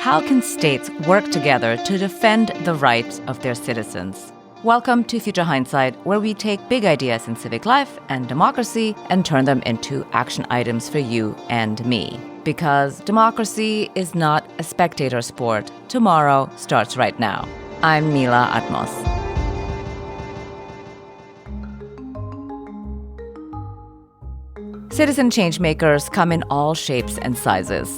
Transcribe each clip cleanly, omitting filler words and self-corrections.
how can states work together to defend the rights of their citizens? Welcome to Future Hindsight, where we take big ideas in civic life and democracy and turn them into action items for you and me. Because democracy is not a spectator sport. Tomorrow starts right now. I'm Mila Atmos. Citizen changemakers come in all shapes and sizes.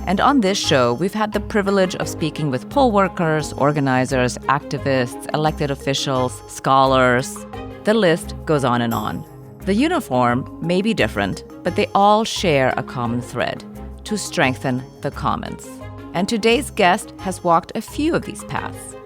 And on this show, we've had the privilege of speaking with poll workers, organizers, activists, elected officials, scholars. The list goes on and on. The uniform may be different, but they all share a common thread: to strengthen the commons. And today's guest has walked a few of these paths.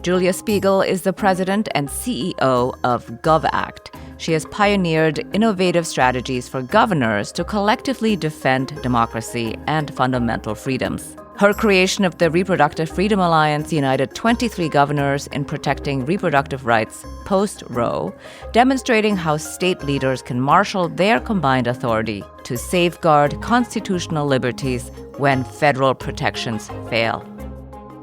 Julia Spiegel is the president and CEO of GovAct. She has pioneered innovative strategies for governors to collectively defend democracy and fundamental freedoms. Her creation of the Reproductive Freedom Alliance united 23 governors in protecting reproductive rights post-Roe, demonstrating how state leaders can marshal their combined authority to safeguard constitutional liberties when federal protections fail.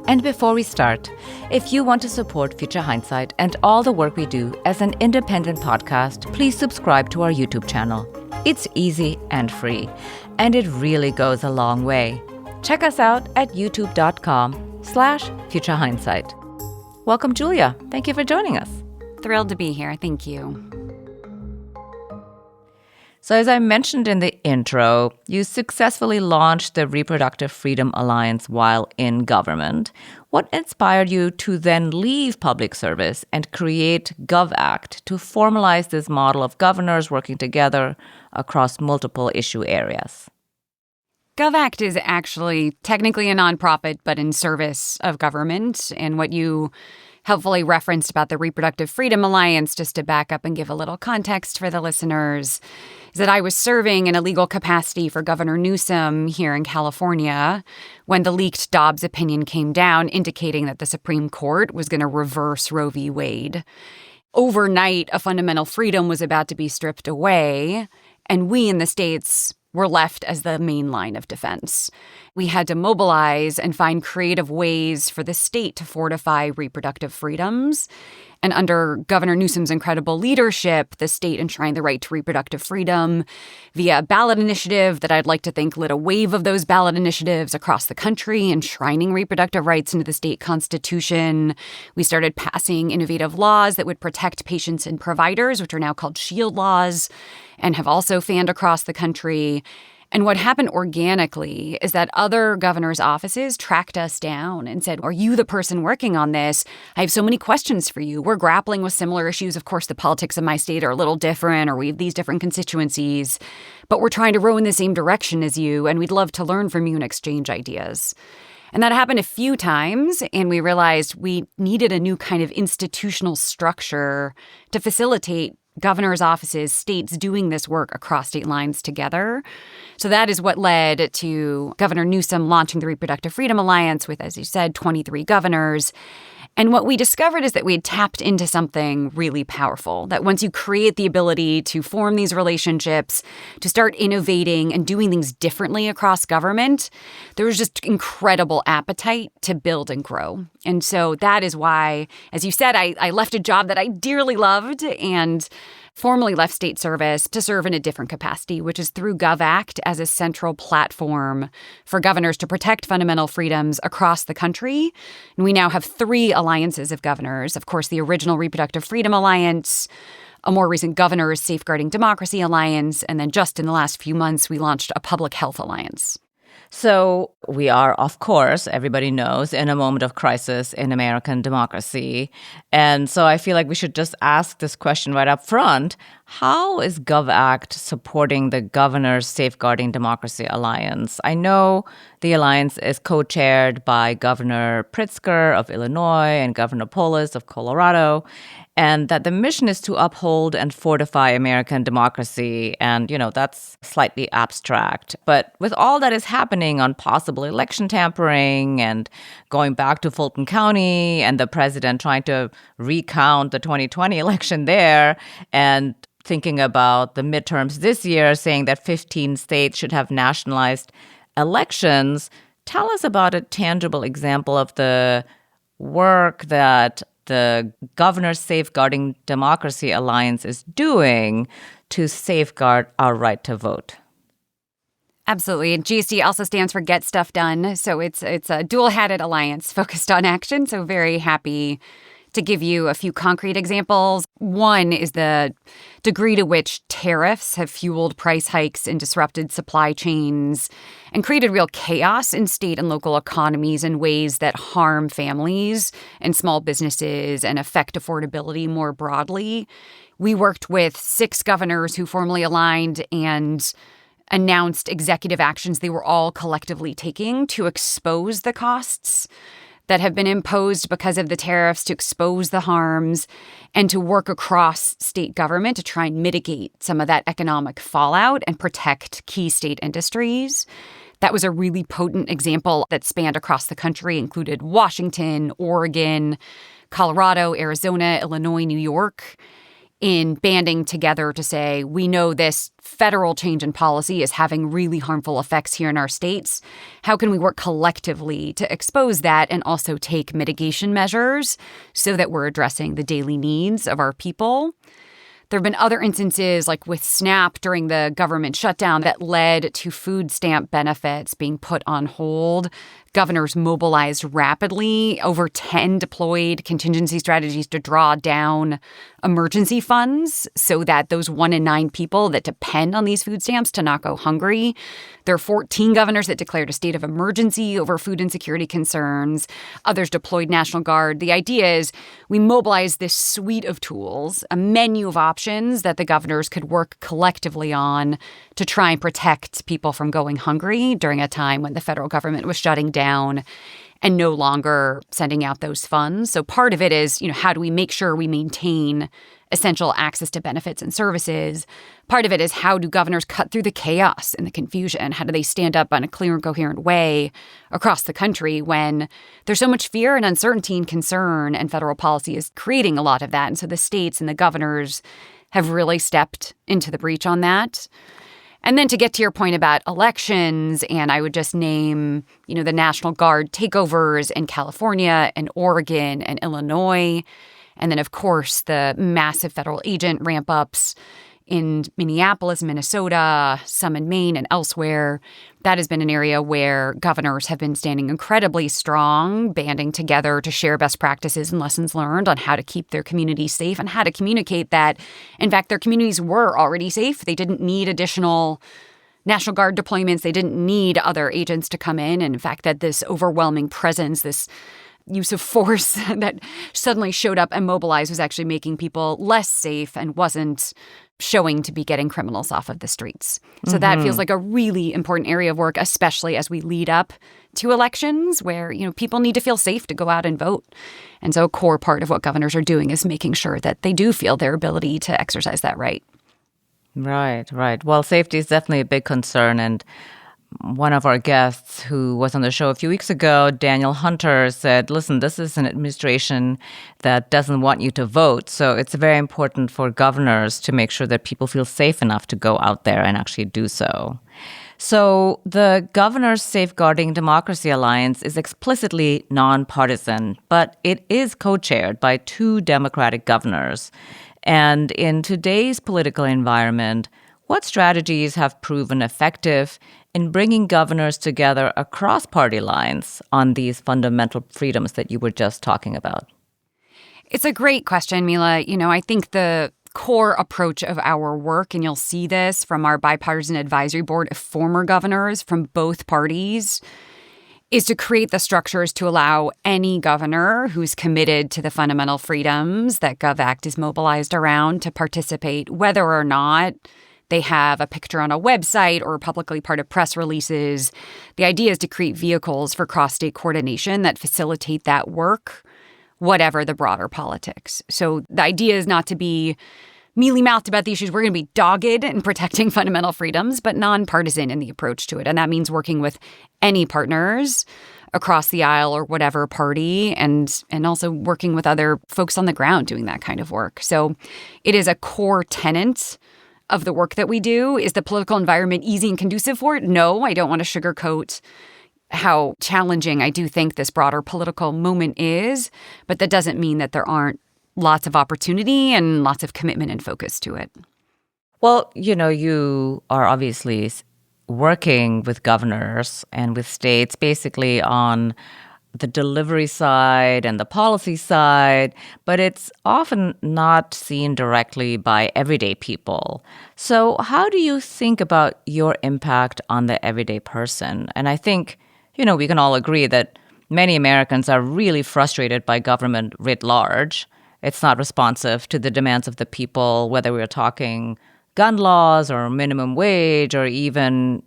And before we start, if you want to support Future Hindsight and all the work we do as an independent podcast, please subscribe to our YouTube channel. It's easy and free, and it really goes a long way. Check us out at youtube.com/Future Hindsight. Welcome, Julia. Thank you for joining us. Thrilled to be here. Thank you. So as I mentioned in the intro, you successfully launched the Reproductive Freedom Alliance while in government. What inspired you to then leave public service and create GovAct to formalize this model of governors working together across multiple issue areas? GovAct is actually technically a nonprofit, but in service of government. And what you helpfully referenced about the Reproductive Freedom Alliance, just to back up and give a little context for the listeners, is that I was serving in a legal capacity for Governor Newsom here in California when the leaked Dobbs opinion came down, indicating that the Supreme Court was going to reverse Roe v. Wade. Overnight, a fundamental freedom was about to be stripped away, and we in the states were left as the main line of defense. We had to mobilize and find creative ways for the state to fortify reproductive freedoms. And under Governor Newsom's incredible leadership, the state enshrined the right to reproductive freedom via a ballot initiative that I'd like to think lit a wave of those ballot initiatives across the country, enshrining reproductive rights into the state constitution. We started passing innovative laws that would protect patients and providers, which are now called SHIELD laws, and have also fanned across the country. And what happened organically is that other governors' offices tracked us down and said, "Are you the person working on this? I have so many questions for you. We're grappling with similar issues. Of course, the politics of my state are a little different, or we have these different constituencies, but we're trying to row in the same direction as you, and we'd love to learn from you and exchange ideas." And that happened a few times, and we realized we needed a new kind of institutional structure to facilitate governors' offices, states doing this work across state lines together. So that is what led to Governor Newsom launching the Reproductive Freedom Alliance with, as you said, 23 governors. And what we discovered is that we had tapped into something really powerful, that once you create the ability to form these relationships, to start innovating and doing things differently across government, there was just incredible appetite to build and grow. And so that is why, as you said, I left a job that I dearly loved and formally left state service to serve in a different capacity, which is through GovAct as a central platform for governors to protect fundamental freedoms across the country. And we now have 3 alliances of governors. Of course, the original Reproductive Freedom Alliance, a more recent Governors Safeguarding Democracy Alliance, and then just in the last few months, we launched a Public Health Alliance. So we are, of course, everybody knows, in a moment of crisis in American democracy. And so I feel like we should just ask this question right up front. How is GovAct supporting the Governors Safeguarding Democracy Alliance? I know the alliance is co-chaired by Governor Pritzker of Illinois and Governor Polis of Colorado, and that the mission is to uphold and fortify American democracy. And, that's slightly abstract. But with all that is happening on possible election tampering and going back to Fulton County and the president trying to recount the 2020 election there, and thinking about the midterms this year, saying that 15 states should have nationalized elections, Tell us about a tangible example of the work that the Governors Safeguarding Democracy Alliance is doing to safeguard our right to vote. Absolutely. And GSD also stands for Get Stuff Done. So it's a dual-hatted alliance focused on action. So very happy to give you a few concrete examples. One is the degree to which tariffs have fueled price hikes and disrupted supply chains and created real chaos in state and local economies in ways that harm families and small businesses and affect affordability more broadly. We worked with 6 governors who formally aligned and announced executive actions they were all collectively taking to expose the costs that have been imposed because of the tariffs, to expose the harms, and to work across state government to try and mitigate some of that economic fallout and protect key state industries. That was a really potent example that spanned across the country, included Washington, Oregon, Colorado, Arizona, Illinois, New York, in banding together to say, we know this federal change in policy is having really harmful effects here in our states. How can we work collectively to expose that and also take mitigation measures so that we're addressing the daily needs of our people? There have been other instances, like with SNAP during the government shutdown, that led to food stamp benefits being put on hold. Governors mobilized rapidly, over 10 deployed contingency strategies to draw down emergency funds so that those 1 in 9 people that depend on these food stamps to not go hungry. There are 14 governors that declared a state of emergency over food insecurity concerns. Others deployed National Guard. The idea is we mobilize this suite of tools, a menu of options that the governors could work collectively on to try and protect people from going hungry during a time when the federal government was shutting down and no longer sending out those funds. So part of it is, how do we make sure we maintain essential access to benefits and services? Part of it is, how do governors cut through the chaos and the confusion? How do they stand up in a clear and coherent way across the country when there's so much fear and uncertainty and concern, and federal policy is creating a lot of that? And so the states and the governors have really stepped into the breach on that. And then to get to your point about elections, and I would just name, the National Guard takeovers in California and Oregon and Illinois. And then, of course, the massive federal agent ramp-ups in Minneapolis, Minnesota, some in Maine and elsewhere. That has been an area where governors have been standing incredibly strong, banding together to share best practices and lessons learned on how to keep their communities safe and how to communicate that, in fact, their communities were already safe. They didn't need additional National Guard deployments. They didn't need other agents to come in. And in fact, that this overwhelming presence, this use of force that suddenly showed up and mobilized was actually making people less safe and wasn't showing to be getting criminals off of the streets. So that feels like a really important area of work, especially as we lead up to elections where, people need to feel safe to go out and vote. And so a core part of what governors are doing is making sure that they do feel their ability to exercise that right. Right. Well, safety is definitely a big concern. And one of our guests who was on the show a few weeks ago, Daniel Hunter, said, listen, this is an administration that doesn't want you to vote. So it's very important for governors to make sure that people feel safe enough to go out there and actually do so. So the Governors Safeguarding Democracy Alliance is explicitly nonpartisan, but it is co-chaired by 2 Democratic governors. And in today's political environment, what strategies have proven effective in bringing governors together across party lines on these fundamental freedoms that you were just talking about? It's a great question, Mila. I think the core approach of our work, and you'll see this from our bipartisan advisory board of former governors from both parties, is to create the structures to allow any governor who's committed to the fundamental freedoms that GovAct is mobilized around to participate, whether or not they have a picture on a website or publicly part of press releases. The idea is to create vehicles for cross-state coordination that facilitate that work, whatever the broader politics. So the idea is not to be mealy-mouthed about the issues. We're going to be dogged in protecting fundamental freedoms, but nonpartisan in the approach to it. And that means working with any partners across the aisle or whatever party, and also working with other folks on the ground doing that kind of work. So it is a core tenet of the work that we do. Is the political environment easy and conducive for it? No, I don't want to sugarcoat how challenging I do think this broader political moment is, but that doesn't mean that there aren't lots of opportunity and lots of commitment and focus to it. Well, you are obviously working with governors and with states basically on the delivery side and the policy side, but it's often not seen directly by everyday people. So how do you think about your impact on the everyday person? And I think, we can all agree that many Americans are really frustrated by government writ large. It's not responsive to the demands of the people, whether we're talking gun laws or minimum wage or even,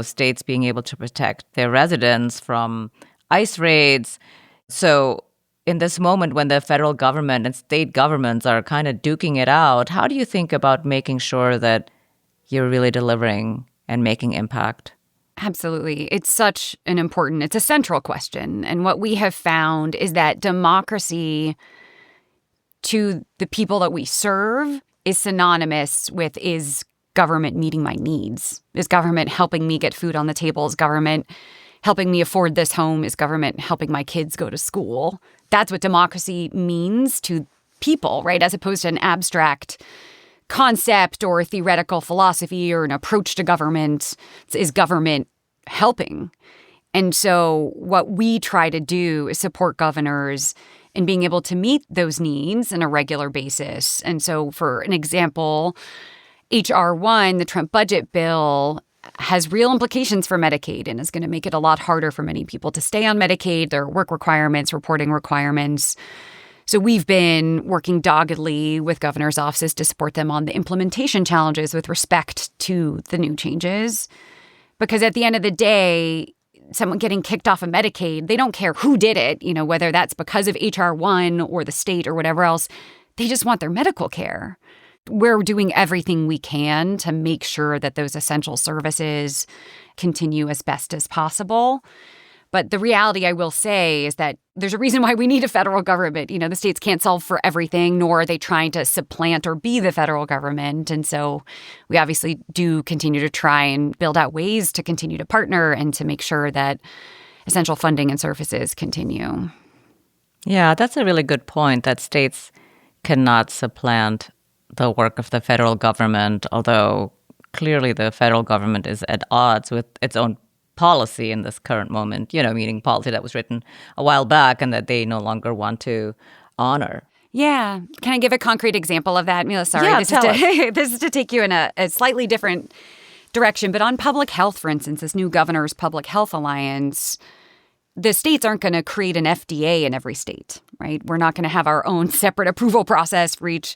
states being able to protect their residents from ICE raids. So in this moment when the federal government and state governments are kind of duking it out, how do you think about making sure that you're really delivering and making impact? Absolutely. It's a central question. And what we have found is that democracy to the people that we serve is synonymous with, is government meeting my needs? Is government helping me get food on the table? Is government helping me afford this home? Is government helping my kids go to school? That's what democracy means to people, right? As opposed to an abstract concept or a theoretical philosophy or an approach to government. Is government helping? And so what we try to do is support governors in being able to meet those needs on a regular basis. And so for an example, H.R. 1, the Trump budget bill, has real implications for Medicaid and is going to make it a lot harder for many people to stay on Medicaid. There are work requirements, reporting requirements. So we've been working doggedly with governors' offices to support them on the implementation challenges with respect to the new changes. Because at the end of the day, someone getting kicked off of Medicaid, they don't care who did it, whether that's because of H.R. 1 or the state or whatever else. They just want their medical care. We're doing everything we can to make sure that those essential services continue as best as possible. But the reality, I will say, is that there's a reason why we need a federal government. The states can't solve for everything, nor are they trying to supplant or be the federal government. And so we obviously do continue to try and build out ways to continue to partner and to make sure that essential funding and services continue. Yeah, that's a really good point, that states cannot supplant the work of the federal government, although clearly the federal government is at odds with its own policy in this current moment, meaning policy that was written a while back and that they no longer want to honor. Yeah. Can I give a concrete example of that, Mila? Sorry, yeah, this is to take you in a slightly different direction. But on public health, for instance, this new Governor's Public Health Alliance, the states aren't going to create an FDA in every state, right? We're not going to have our own separate approval process for each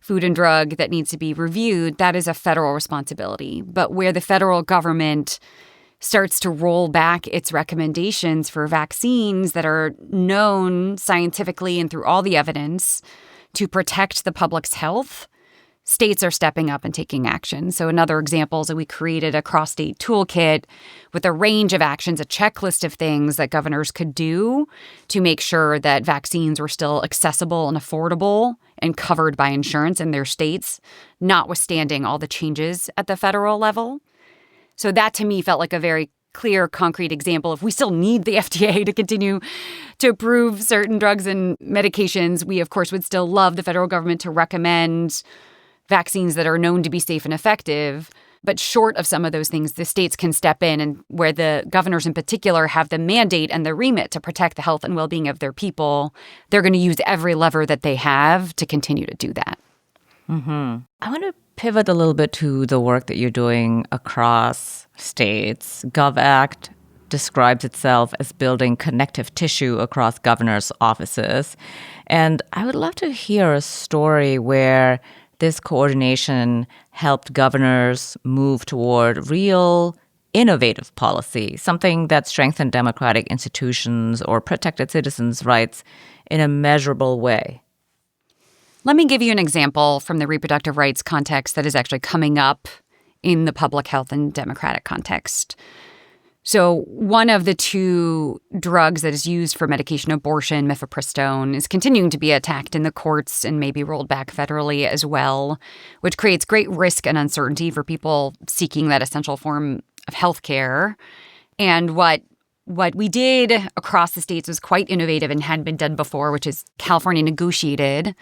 food and drug that needs to be reviewed. That is a federal responsibility. But where the federal government starts to roll back its recommendations for vaccines that are known scientifically and through all the evidence to protect the public's health, states are stepping up and taking action. So another example is that we created a cross-state toolkit with a range of actions, a checklist of things that governors could do to make sure that vaccines were still accessible and affordable and covered by insurance in their states, notwithstanding all the changes at the federal level. So that, to me, felt like a very clear, concrete example of we still need the FDA to continue to approve certain drugs and medications. We, of course, would still love the federal government to recommend vaccines that are known to be safe and effective. But short of some of those things, the states can step in, and where the governors in particular have the mandate and the remit to protect the health and well-being of their people, they're going to use every lever that they have to continue to do that. Mm-hmm. I want to pivot a little bit to the work that you're doing across states. GovAct describes itself as building connective tissue across governors' offices. And I would love to hear a story where this coordination helped governors move toward real innovative policy, something that strengthened democratic institutions or protected citizens' rights in a measurable way. Let me give you an example from the reproductive rights context that is actually coming up in the public health and democratic context. So one of the two drugs that is used for medication abortion, mifepristone, is continuing to be attacked in the courts and maybe rolled back federally as well, which creates great risk and uncertainty for people seeking that essential form of health care. And what what we did across the states was quite innovative and hadn't been done before, which is California negotiated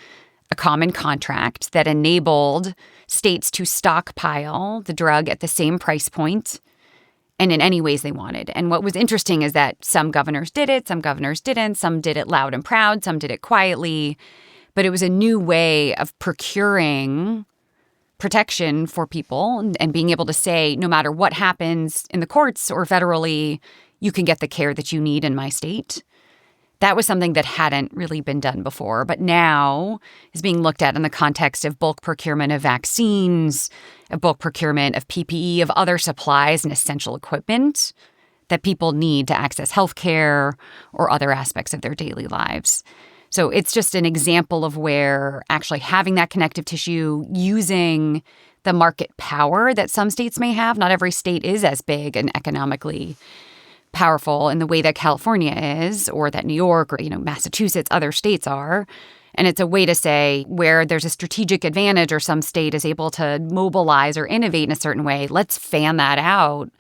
a common contract that enabled states to stockpile the drug at the same price point and in any ways they wanted. And what was interesting is that some governors did it, some governors didn't, some did it loud and proud, some did it quietly. But it was a new way of procuring protection for people and being able to say, no matter what happens in the courts or federally, you can get the care that you need in my state. That was something that hadn't really been done before, but now is being looked at in the context of bulk procurement of vaccines, of bulk procurement of PPE, of other supplies and essential equipment that people need to access healthcare or other aspects of their daily lives. So it's just an example of where actually having that connective tissue, using the market power that some states may have. Not every state is as big and economically powerful in the way that California is, or that New York or, Massachusetts, other states are. And it's a way to say where there's a strategic advantage or some state is able to mobilize or innovate in a certain way, let's fan that out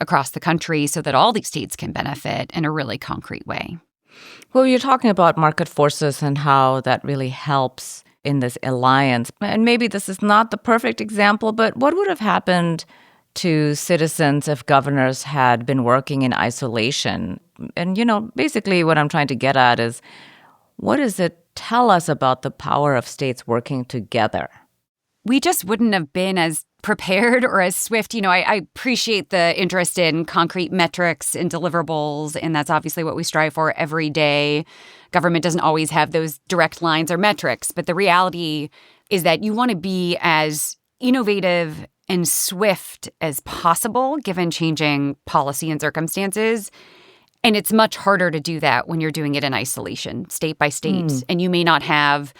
across the country so that all these states can benefit in a really concrete way. Well, you're talking about market forces and how that really helps in this alliance. And maybe this is not the perfect example, but what would have happened to citizens if governors had been working in isolation? And, basically what I'm trying to get at is, what does it tell us about the power of states working together? We just wouldn't have been as prepared or as swift. I appreciate the interest in concrete metrics and deliverables, and that's obviously what we strive for every day. Government doesn't always have those direct lines or metrics, but the reality is that you want to be as innovative and swift as possible given changing policy and circumstances. And it's much harder to do that when you're doing it in isolation, state by state. And you may not have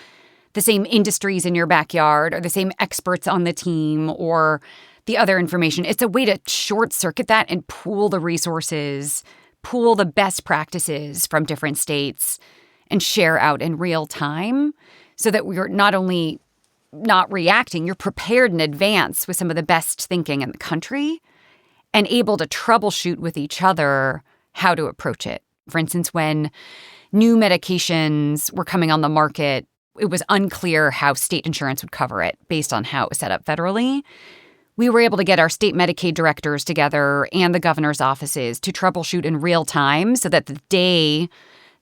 the same industries in your backyard or the same experts on the team or the other information. It's a way to short circuit that and pool the resources, pool the best practices from different states and share out in real time so that we're not only not reacting, you're prepared in advance with some of the best thinking in the country and able to troubleshoot with each other how to approach it. For instance, when new medications were coming on the market, it was unclear how state insurance would cover it based on how it was set up federally. We were able to get our state Medicaid directors together and the governor's offices to troubleshoot in real time so that the day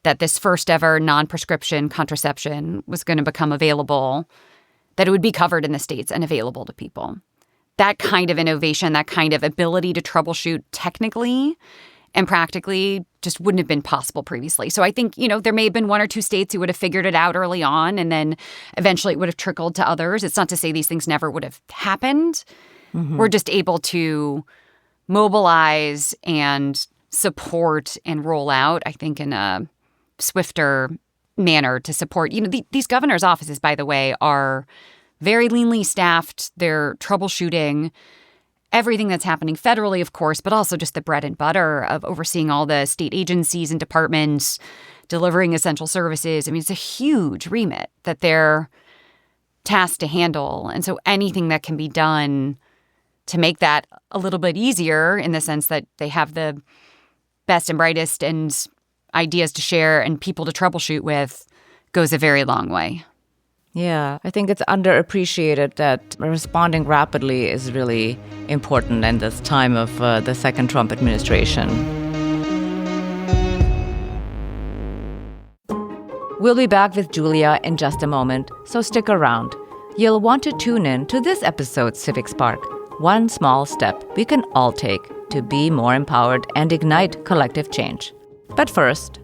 that this first ever non-prescription contraception was going to become available, that it would be covered in the states and available to people. That kind of innovation, that kind of ability to troubleshoot technically and practically just wouldn't have been possible previously. So I think, there may have been one or two states who would have figured it out early on, and then eventually it would have trickled to others. It's not to say these things never would have happened. We're just able to mobilize and support and roll out, I think, in a swifter manner to support. These governors' offices, by the way, are very leanly staffed. They're troubleshooting everything that's happening federally, of course, but also just the bread and butter of overseeing all the state agencies and departments, delivering essential services. I mean, it's a huge remit that they're tasked to handle. And so anything that can be done to make that a little bit easier in the sense that they have the best and brightest and ideas to share and people to troubleshoot with goes a very long way. Yeah, I think it's underappreciated that responding rapidly is really important in this time of the second Trump administration. We'll be back with Julia in just a moment, so stick around. You'll want to tune in to this episode's Civic Spark, one small step we can all take to be more empowered and ignite collective change. But first,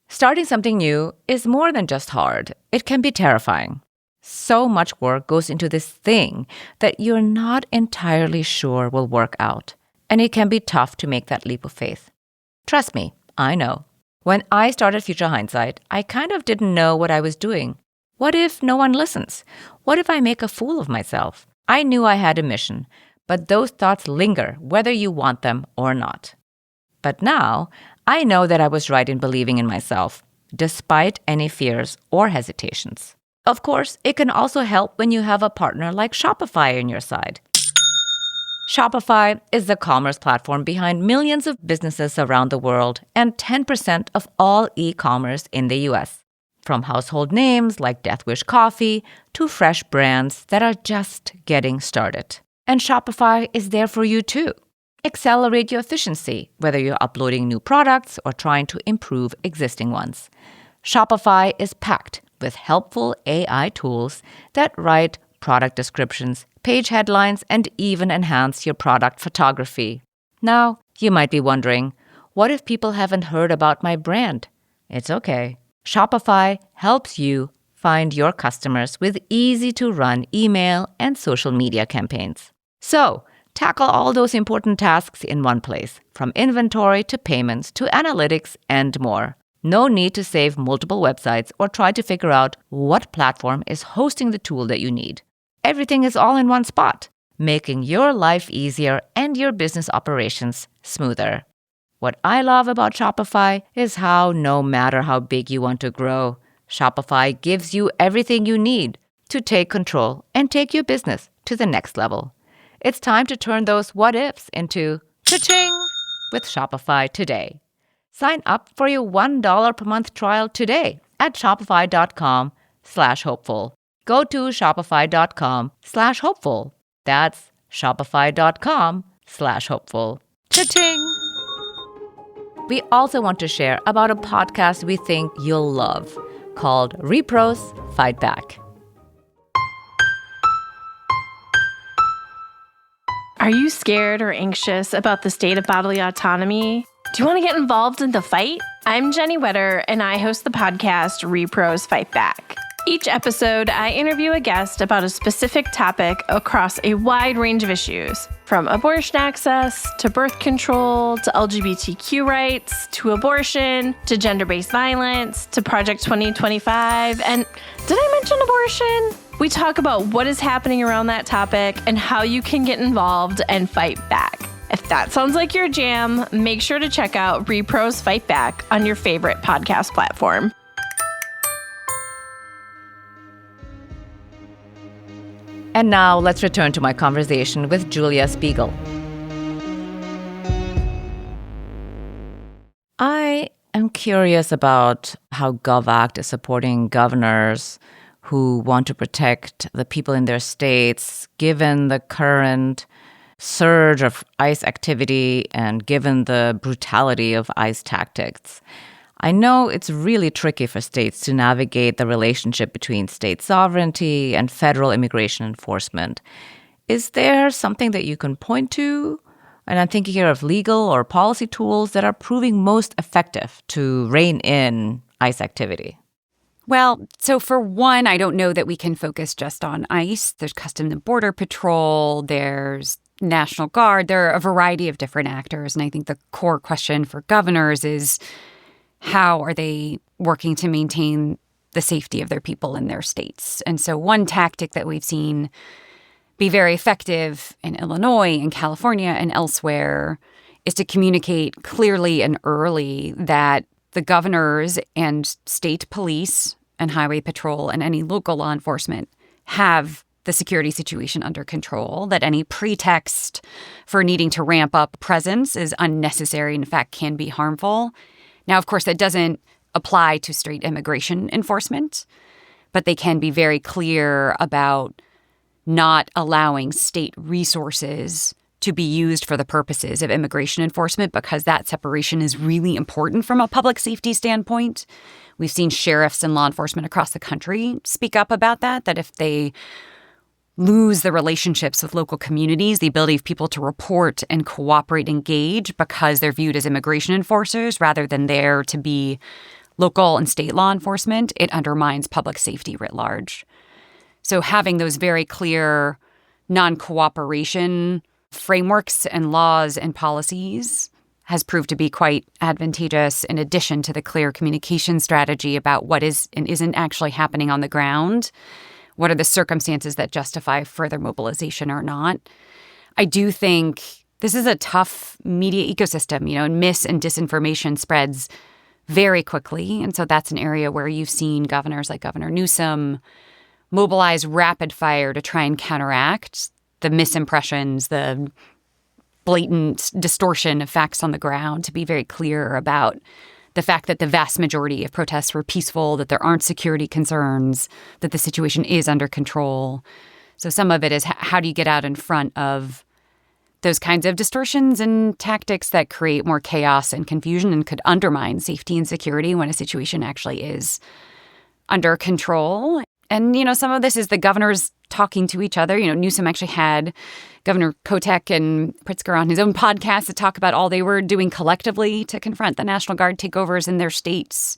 starting something new is more than just hard. It can be terrifying. So much work goes into this thing that you're not entirely sure will work out. And it can be tough to make that leap of faith. Trust me, I know. When I started Future Hindsight, I kind of didn't know what I was doing. What if no one listens? What if I make a fool of myself? I knew I had a mission, but those thoughts linger whether you want them or not. But now, I know that I was right in believing in myself, despite any fears or hesitations. Of course, it can also help when you have a partner like Shopify on your side. Shopify is the commerce platform behind millions of businesses around the world and 10% of all e-commerce in the US. From household names like Death Wish Coffee to fresh brands that are just getting started. And Shopify is there for you too. Accelerate your efficiency, whether you're uploading new products or trying to improve existing ones. Shopify is packed with helpful AI tools that write product descriptions, page headlines, and even enhance your product photography. Now, you might be wondering, what if people haven't heard about my brand? It's okay. Shopify helps you find your customers with easy-to-run email and social media campaigns. So, tackle all those important tasks in one place, from inventory to payments to analytics and more. No need to save multiple websites or try to figure out what platform is hosting the tool that you need. Everything is all in one spot, making your life easier and your business operations smoother. What I love about Shopify is how no matter how big you want to grow, Shopify gives you everything you need to take control and take your business to the next level. It's time to turn those what-ifs into cha-ching with Shopify today. Sign up for your $1 per month trial today at shopify.com/hopeful. Go to shopify.com/hopeful. That's shopify.com/hopeful. Cha-ching! We also want to share about a podcast we think you'll love called Repros Fight Back. Are you scared or anxious about the state of bodily autonomy? Do you want to get involved in the fight? I'm Jenny Wetter, and I host the podcast Repros Fight Back. Each episode, I interview a guest about a specific topic across a wide range of issues, from abortion access to birth control to LGBTQ rights to abortion to gender-based violence to Project 2025. And did I mention abortion? We talk about what is happening around that topic and how you can get involved and fight back. If that sounds like your jam, make sure to check out Repros Fight Back on your favorite podcast platform. And now let's return to my conversation with Julia Spiegel. I am curious about how GovAct is supporting governors who want to protect the people in their states, given the current surge of ICE activity and given the brutality of ICE tactics. I know it's really tricky for states to navigate the relationship between state sovereignty and federal immigration enforcement. Is there something that you can point to? And I'm thinking here of legal or policy tools that are proving most effective to rein in ICE activity. Well, so for one, I don't know that we can focus just on ICE. There's Customs and Border Patrol, there's National Guard, there are a variety of different actors. And I think the core question for governors is, how are they working to maintain the safety of their people in their states? And so one tactic that we've seen be very effective in Illinois and California and elsewhere is to communicate clearly and early that the governors and state police and highway patrol and any local law enforcement have the security situation under control, that any pretext for needing to ramp up presence is unnecessary and in fact can be harmful. Now, of course, that doesn't apply to straight immigration enforcement, but they can be very clear about not allowing state resources to be used for the purposes of immigration enforcement, because that separation is really important from a public safety standpoint. We've seen sheriffs and law enforcement across the country speak up about that if they lose the relationships with local communities, the ability of people to report and cooperate, engage, because they're viewed as immigration enforcers rather than there to be local and state law enforcement, it undermines public safety writ large. So having those very clear non-cooperation frameworks and laws and policies has proved to be quite advantageous, in addition to the clear communication strategy about what is and isn't actually happening on the ground. What are the circumstances that justify further mobilization or not? I do think this is a tough media ecosystem, and mis and disinformation spreads very quickly. And so that's an area where you've seen governors like Governor Newsom mobilize rapid fire to try and counteract the misimpressions, the blatant distortion of facts on the ground, to be very clear about the fact that the vast majority of protests were peaceful, that there aren't security concerns, that the situation is under control. So some of it is how do you get out in front of those kinds of distortions and tactics that create more chaos and confusion and could undermine safety and security when a situation actually is under control. And, some of this is the governors talking to each other. Newsom actually had Governor Kotek and Pritzker on his own podcast to talk about all they were doing collectively to confront the National Guard takeovers in their states.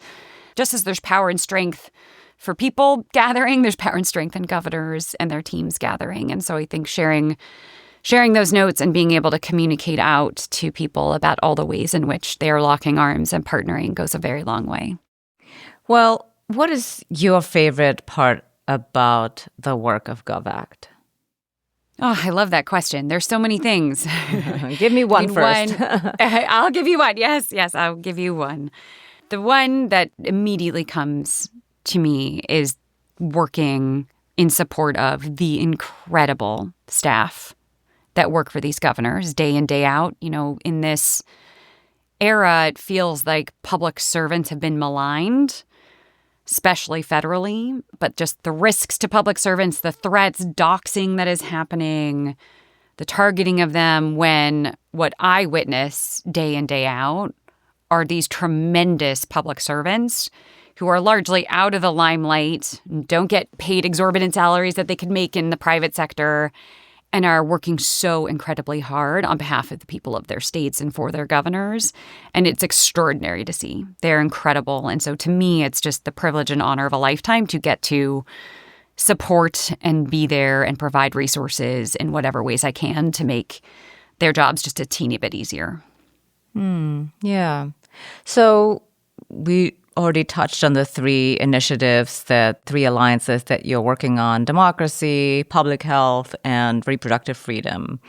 Just as there's power and strength for people gathering, there's power and strength in governors and their teams gathering. And so I think sharing those notes and being able to communicate out to people about all the ways in which they are locking arms and partnering goes a very long way. Well, what is your favorite part about the work of GovAct? Oh, I love that question. There's so many things. Give me one first. I'll give you one. Yes, I'll give you one. The one that immediately comes to me is working in support of the incredible staff that work for these governors day in, day out. In this era, it feels like public servants have been maligned, especially federally, but just the risks to public servants, the threats, doxing that is happening, the targeting of them, when what I witness day in, day out are these tremendous public servants who are largely out of the limelight, don't get paid exorbitant salaries that they could make in the private sector, and are working so incredibly hard on behalf of the people of their states and for their governors. And it's extraordinary to see. They're incredible. And so to me, it's just the privilege and honor of a lifetime to get to support and be there and provide resources in whatever ways I can to make their jobs just a teeny bit easier. Yeah. So we already touched on the three alliances that you're working on: democracy, public health, and reproductive freedom.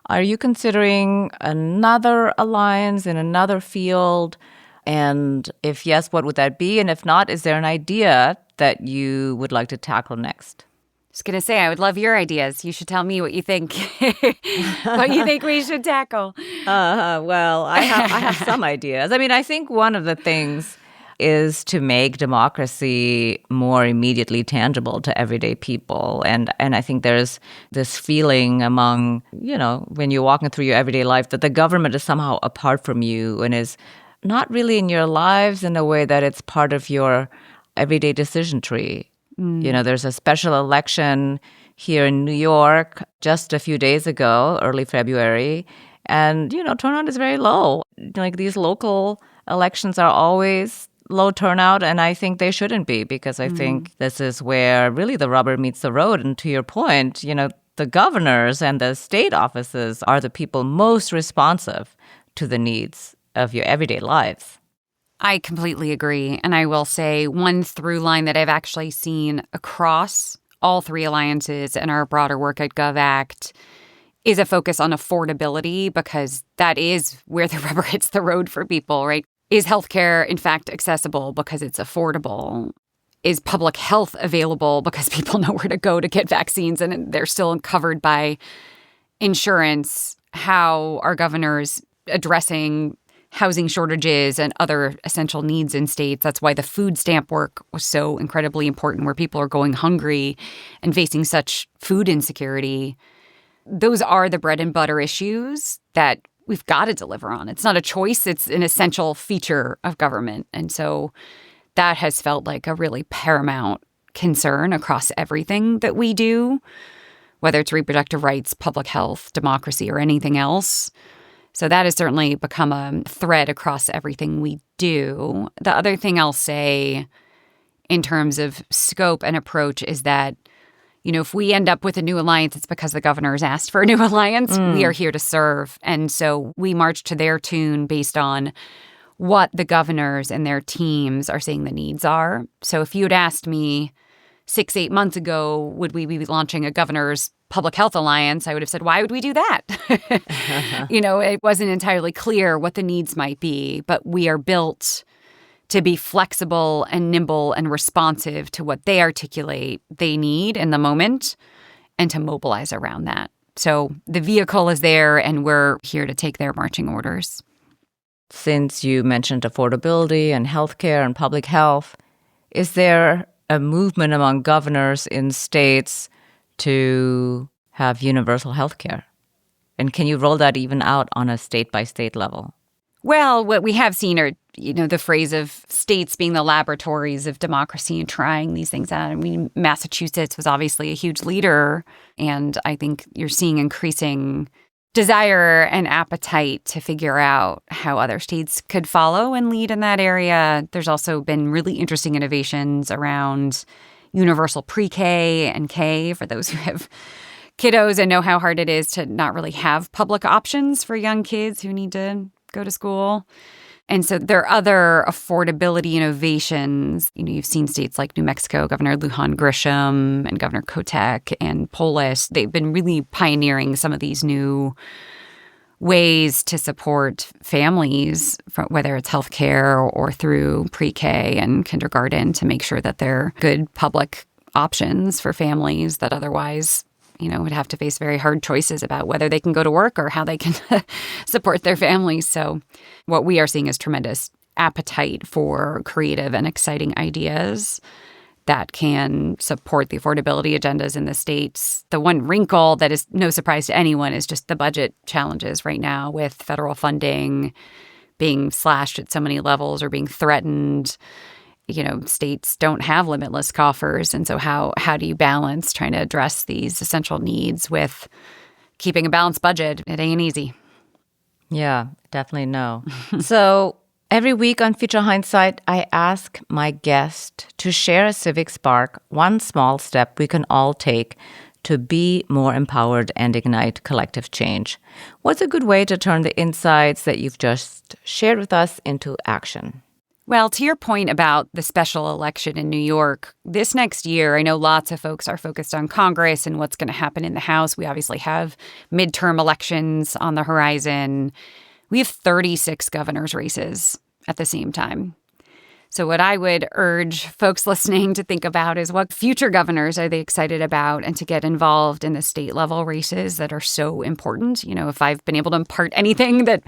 Are you considering another alliance in another field? And if yes, what would that be? And if not, is there an idea that you would like to tackle next? I was going to say, I would love your ideas. You should tell me what you think, what you think we should tackle. Well, I have some ideas. I think one of the things is to make democracy more immediately tangible to everyday people. And I think there's this feeling among, when you're walking through your everyday life, that the government is somehow apart from you and is not really in your lives in a way that it's part of your everyday decision tree. There's a special election here in New York just a few days ago, early February, and, turnout is very low. Like, these local elections are always low turnout, and I think they shouldn't be, because I think this is where really the rubber meets the road. And to your point, the governors and the state offices are the people most responsive to the needs of your everyday lives. I completely agree. And I will say one through line that I've actually seen across all three alliances and our broader work at GovAct is a focus on affordability, because that is where the rubber hits the road for people, right? Is healthcare, in fact, accessible because it's affordable? Is public health available because people know where to go to get vaccines and they're still covered by insurance? How are governors addressing housing shortages and other essential needs in states? That's why the food stamp work was so incredibly important, where people are going hungry and facing such food insecurity. Those are the bread and butter issues that we've got to deliver on. It's not a choice. It's an essential feature of government. And so that has felt like a really paramount concern across everything that we do, whether it's reproductive rights, public health, democracy, or anything else. So that has certainly become a thread across everything we do. The other thing I'll say in terms of scope and approach is that, if we end up with a new alliance, it's because the governors asked for a new alliance. We are here to serve. And so we march to their tune based on what the governors and their teams are saying the needs are. So if you had asked me 6-8 months ago, would we be launching a governor's public health alliance, I would have said, why would we do that? It wasn't entirely clear what the needs might be, but we are built to be flexible and nimble and responsive to what they articulate they need in the moment, and to mobilize around that. So the vehicle is there, and we're here to take their marching orders. Since you mentioned affordability and healthcare and public health, is there a movement among governors in states to have universal healthcare? And can you roll that even out on a state-by-state level? Well, what we have seen are, the phrase of states being the laboratories of democracy and trying these things out. I mean, Massachusetts was obviously a huge leader, and I think you're seeing increasing desire and appetite to figure out how other states could follow and lead in that area. There's also been really interesting innovations around universal pre-K and K for those who have kiddos and know how hard it is to not really have public options for young kids who need to go to school. And so there are other affordability innovations. You've seen states like New Mexico, Governor Lujan Grisham and Governor Kotek and Polis. They've been really pioneering some of these new ways to support families, whether it's healthcare or through pre-K and kindergarten, to make sure that they're good public options for families that otherwise would have to face very hard choices about whether they can go to work or how they can support their families. So what we are seeing is tremendous appetite for creative and exciting ideas that can support the affordability agendas in the states. The one wrinkle that is no surprise to anyone is just the budget challenges right now, with federal funding being slashed at so many levels or being threatened. States don't have limitless coffers. And so how do you balance trying to address these essential needs with keeping a balanced budget? It ain't easy. Yeah, definitely no. So every week on Future Hindsight, I ask my guest to share a civic spark, one small step we can all take to be more empowered and ignite collective change. What's a good way to turn the insights that you've just shared with us into action? Well, to your point about the special election in New York, this next year, I know lots of folks are focused on Congress and what's going to happen in the House. We obviously have midterm elections on the horizon. We have 36 governor's races at the same time. So what I would urge folks listening to think about is, what future governors are they excited about, and to get involved in the state level races that are so important. If I've been able to impart anything that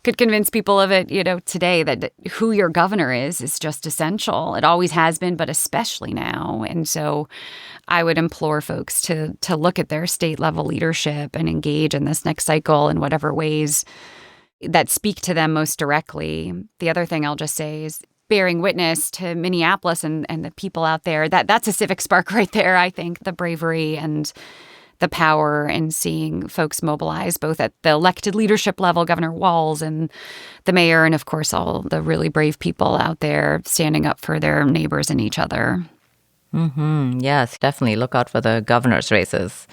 could convince people of it, today, that who your governor is just essential. It always has been, but especially now. And so I would implore folks to look at their state level leadership and engage in this next cycle in whatever ways that speak to them most directly. The other thing I'll just say is, bearing witness to Minneapolis and the people out there, that's a civic spark right there. I think the bravery and the power in seeing folks mobilize, both at the elected leadership level, Governor Walz and the mayor, and of course all the really brave people out there standing up for their neighbors and each other. Mm-hmm. Yes, definitely look out for the governor's races.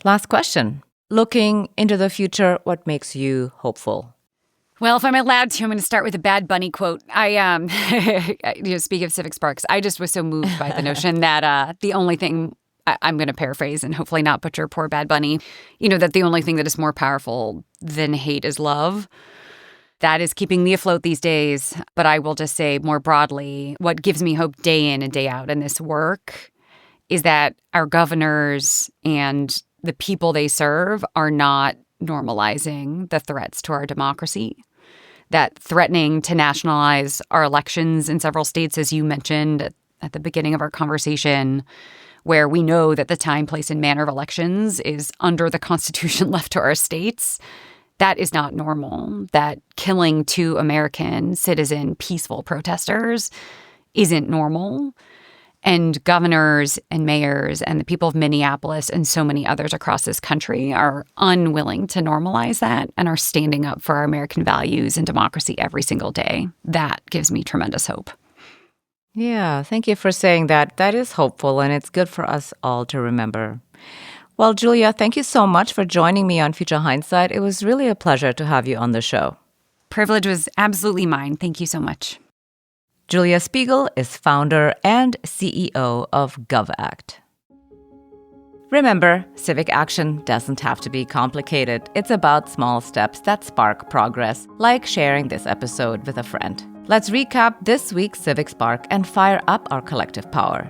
Last question. Looking into the future, what makes you hopeful? Well, if I'm allowed to, I'm going to start with a Bad Bunny quote. Speak of civic sparks, I just was so moved by the notion that the only thing, I'm going to paraphrase and hopefully not butcher poor Bad Bunny, that the only thing that is more powerful than hate is love. That is keeping me afloat these days. But I will just say more broadly, what gives me hope day in and day out in this work is that our governors and the people they serve are not normalizing the threats to our democracy. That threatening to nationalize our elections in several states, as you mentioned at the beginning of our conversation, where we know that the time, place, and manner of elections is under the Constitution left to our states, that is not normal. That killing 2 American citizen peaceful protesters isn't normal. And governors and mayors and the people of Minneapolis and so many others across this country are unwilling to normalize that and are standing up for our American values and democracy every single day. That gives me tremendous hope. Yeah, thank you for saying that. That is hopeful, and it's good for us all to remember. Well, Julia, thank you so much for joining me on Future Hindsight. It was really a pleasure to have you on the show. Privilege was absolutely mine. Thank you so much. Julia Spiegel is founder and CEO of GovAct. Remember, civic action doesn't have to be complicated. It's about small steps that spark progress, like sharing this episode with a friend. Let's recap this week's Civic Spark and fire up our collective power.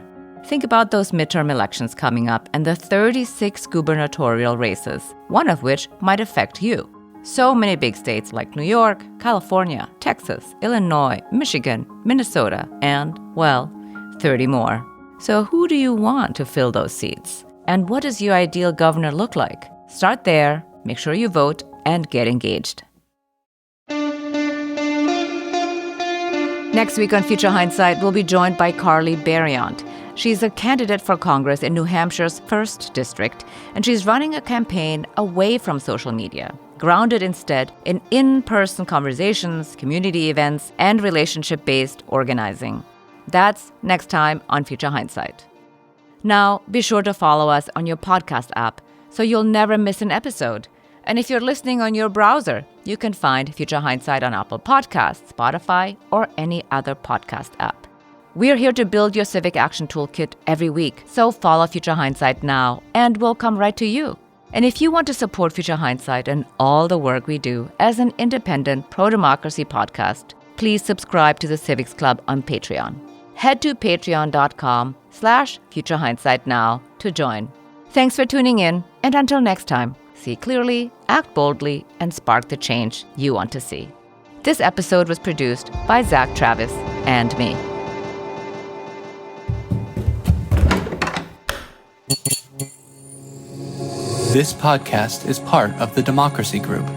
Think about those midterm elections coming up and the 36 gubernatorial races, one of which might affect you. So many big states like New York, California, Texas, Illinois, Michigan, Minnesota, and, well, 30 more. So who do you want to fill those seats? And what does your ideal governor look like? Start there, make sure you vote, and get engaged. Next week on Future Hindsight, we'll be joined by Carly Berriant. She's a candidate for Congress in New Hampshire's 1st District, and she's running a campaign away from social media, grounded instead in in-person conversations, community events, and relationship-based organizing. That's next time on Future Hindsight. Now, be sure to follow us on your podcast app so you'll never miss an episode. And if you're listening on your browser, you can find Future Hindsight on Apple Podcasts, Spotify, or any other podcast app. We're here to build your civic action toolkit every week, so follow Future Hindsight now, and we'll come right to you. And if you want to support Future Hindsight and all the work we do as an independent pro-democracy podcast, please subscribe to the Civics Club on Patreon. Head to patreon.com/Future Hindsight now to join. Thanks for tuning in, and until next time, see clearly, act boldly, and spark the change you want to see. This episode was produced by Zack, Travis, and me. This podcast is part of the Democracy Group,